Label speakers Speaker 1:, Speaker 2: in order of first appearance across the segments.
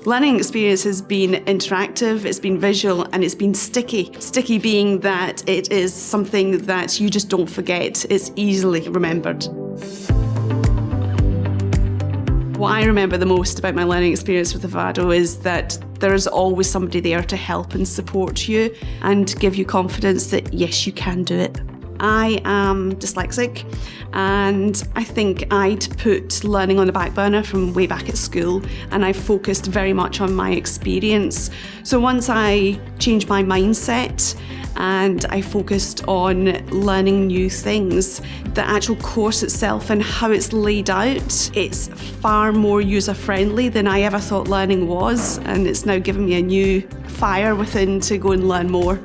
Speaker 1: Learning experience has been interactive, it's been visual, and it's been sticky. Sticky being that it is something that you just don't forget. It's easily remembered. What I remember the most about my learning experience with Avado is that there is always somebody there to help and support you and give you confidence that yes, you can do it. I am dyslexic, and I think I'd put learning on the back burner from way back at school, and I focused very much on my experience. So once I changed my mindset and I focused on learning new things, the actual course itself and how it's laid out, it's far more user-friendly than I ever thought learning was, and it's now given me a new fire within to go and learn more.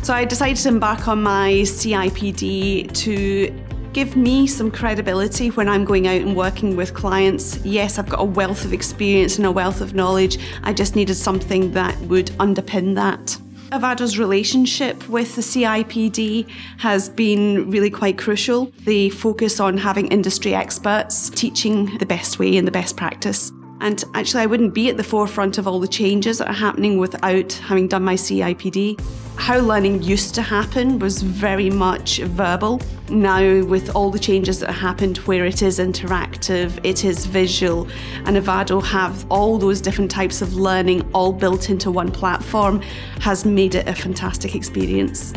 Speaker 1: So I decided to embark on my CIPD to give me some credibility when I'm going out and working with clients. Yes, I've got a wealth of experience and a wealth of knowledge. I just needed something that would underpin that. Avado's relationship with the CIPD has been really quite crucial. They focus on having industry experts teaching the best way and the best practice. And actually, I wouldn't be at the forefront of all the changes that are happening without having done my CIPD. How learning used to happen was very much verbal. Now, with all the changes that happened where it is interactive, it is visual, and Avado have all those different types of learning all built into one platform, has made it a fantastic experience.